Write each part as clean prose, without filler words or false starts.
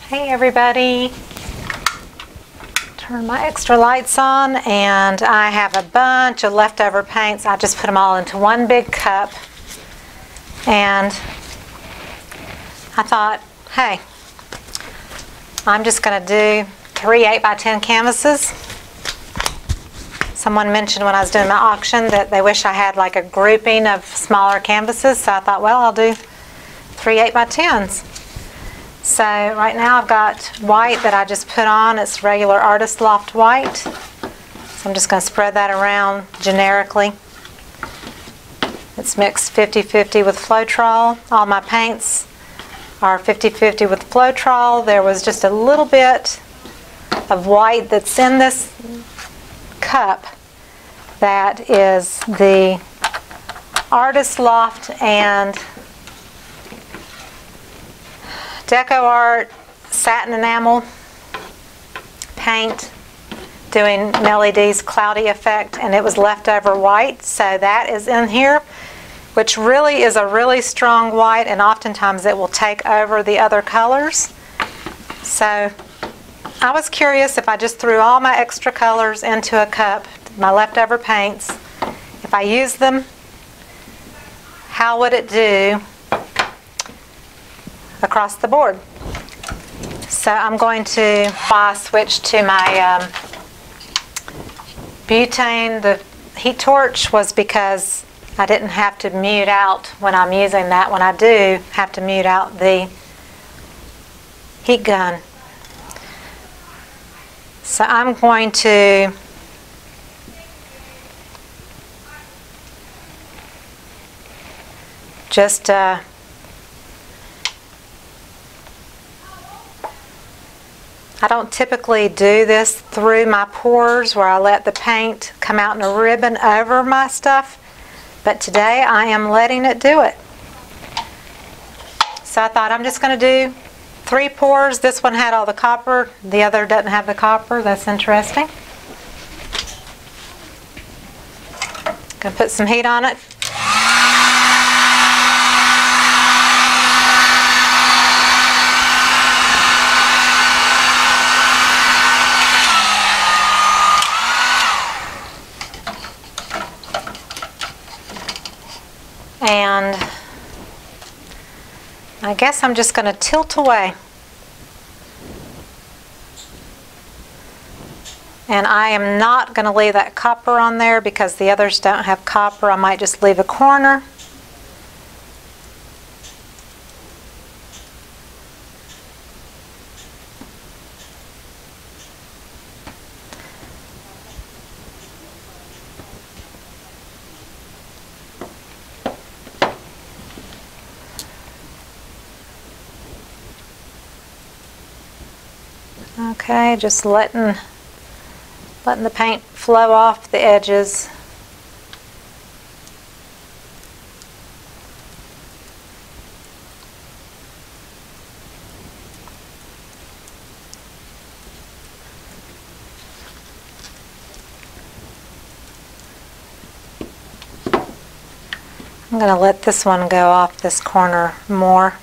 Hey everybody, turn my extra lights on, and I have a bunch of leftover paints. I just put them all into one big cup, and I thought, hey, I'm just going to do 3 8x10 canvases. Someone mentioned when I was doing my auction that they wish I had like a grouping of smaller canvases, so I thought, well, I'll do 3 8x10s. So right now I've got white that I just put on. It's regular Artist Loft white. So I'm just going to spread that around generically. It's mixed 50-50 with Floetrol. All my paints are 50-50 with Floetrol. There was just a little bit of white that's in this cup that is the Artist Loft and Deco Art satin enamel paint doing Nellie D's cloudy effect, and it was leftover white, so that is in here, which really is a really strong white, and oftentimes it will take over the other colors. So I was curious if I just threw all my extra colors into a cup, my leftover paints, if I use them, how would it do across the board? So I'm going to switch to my butane. The heat torch was because I didn't have to mute out when I'm using that. When I do have to mute out the heat gun. So I'm going to just I don't typically do this through my pores where I let the paint come out in a ribbon over my stuff, but today I am letting it do it. So I thought I'm just going to do 3 pours. This one had all the copper, the other doesn't have the copper. That's interesting. Going to put some heat on it. And I guess I'm just going to tilt away. And I am not going to leave that copper on there because the others don't have copper. I might just leave a corner. Okay, just letting the paint flow off the edges. I'm going to let this one go off this corner more.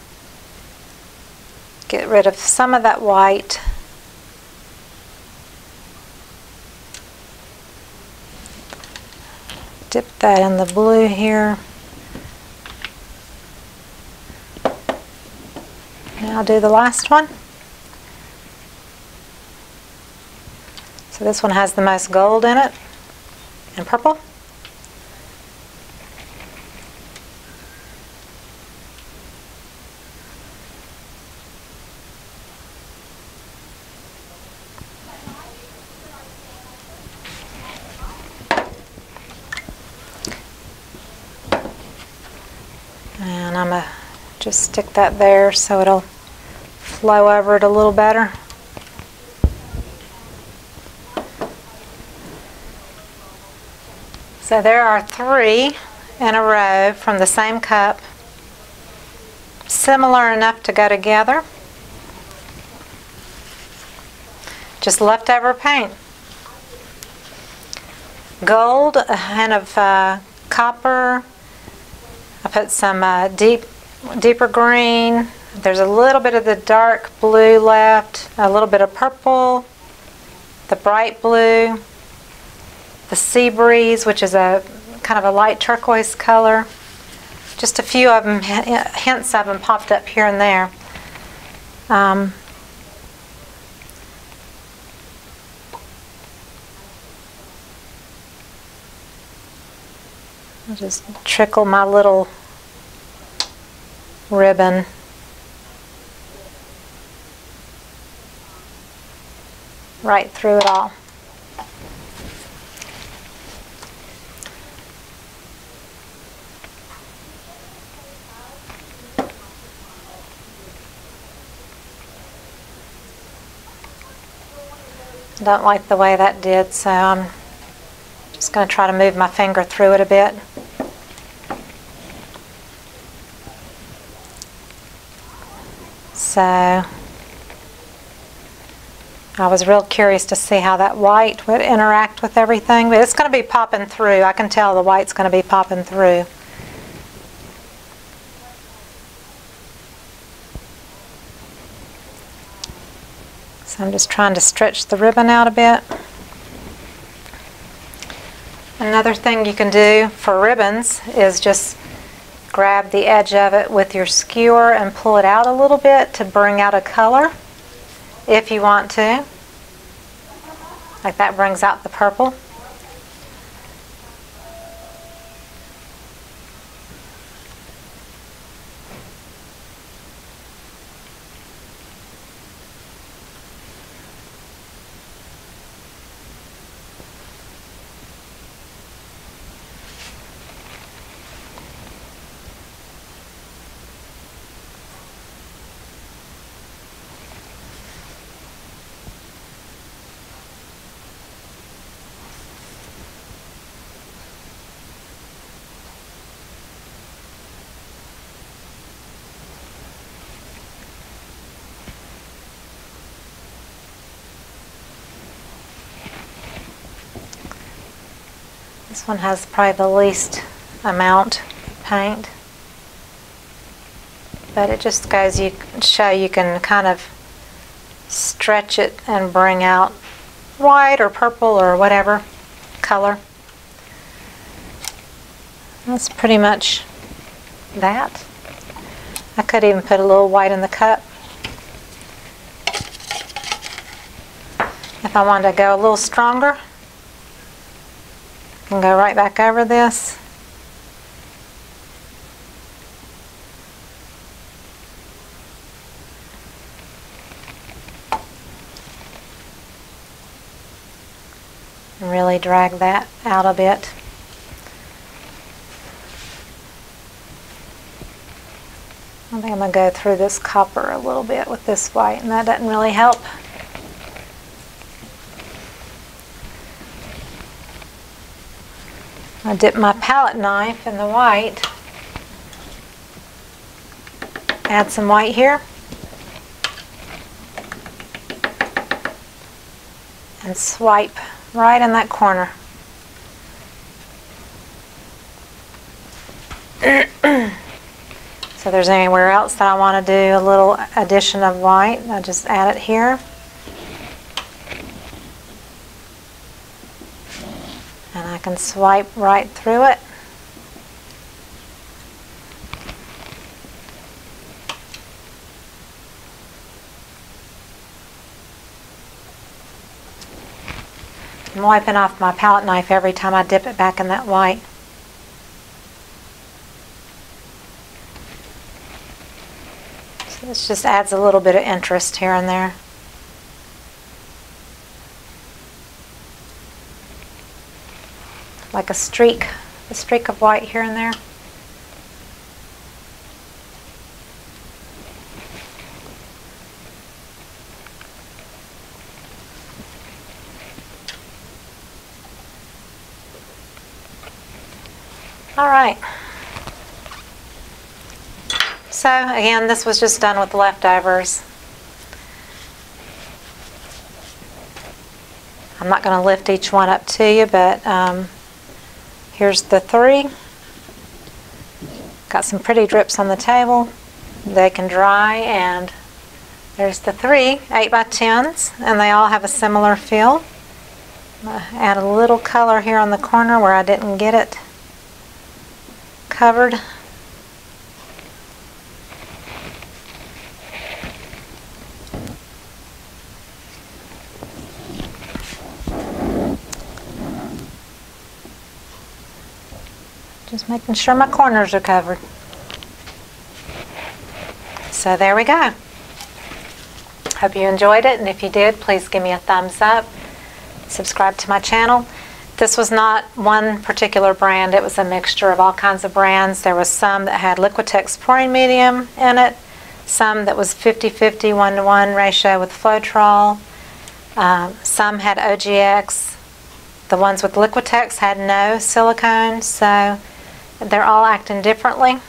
Get rid of some of that white. Dip that in the blue here. Now I'll do the last one. So this one has the most gold in it and purple. And I'm going to just stick that there so it'll flow over it a little better. So there are 3 in a row from the same cup, similar enough to go together. Just leftover paint. Gold, a hint of copper. I put some deeper green, There's a little bit of the dark blue left, a little bit of purple, the bright blue, the sea breeze, which is a kind of a light turquoise color. Just a few of them, hints of them popped up here and there. I'll just trickle my little ribbon right through it all. I don't like the way that did, so I'm just going to try to move my finger through it a bit. So I was real curious to see how that white would interact with everything, but it's going to be popping through. I can tell the white's going to be popping through. So I'm just trying to stretch the ribbon out a bit. Another thing you can do for ribbons is just grab the edge of it with your skewer and pull it out a little bit to bring out a color if you want to. Like that brings out the purple. This one has probably the least amount of paint, but it just goes, you can kind of stretch it and bring out white or purple or whatever color. That's pretty much that. I could even put a little white in the cup if I wanted to go a little stronger. And go right back over this. And really drag that out a bit. I think I'm going to go through this copper a little bit with this white, and that doesn't really help. I dip my palette knife in the white, add some white here, and swipe right in that corner. So if there's anywhere else that I want to do a little addition of white, I just add it here. And I can swipe right through it. I'm wiping off my palette knife every time I dip it back in that white. So this just adds a little bit of interest here and there. Like a streak of white here and there. All right. So again, this was just done with leftovers. I'm not going to lift each one up to you, but here's the three. Got some pretty drips on the table. they can dry, and there's the 3 8x10s, and they all have a similar feel. Add a little color here on the corner where I didn't get it covered. Just making sure my corners are covered. So there we go. Hope you enjoyed it, and if you did, please give me a thumbs up. Subscribe to my channel. This was not one particular brand, it was a mixture of all kinds of brands. There was some that had Liquitex pouring medium in it, some that was 50-50 1-to-1 ratio with Floetrol, some had OGX. The ones with Liquitex had no silicone, so they're all acting differently.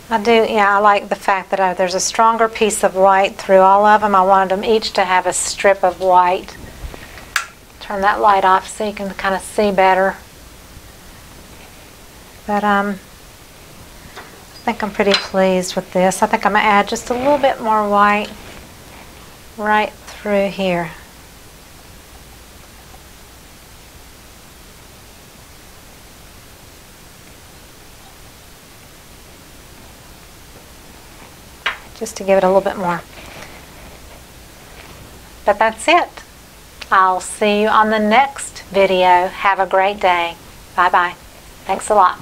I like the fact that there's a stronger piece of white through all of them. I wanted them each to have a strip of white. Turn that light off so you can kind of see better. But I think I'm pretty pleased with this. I think I'm going to add just a little bit more white right through here. Just to give it a little bit more. But that's it. I'll see you on the next video. Have a great day. Bye-bye. Thanks a lot.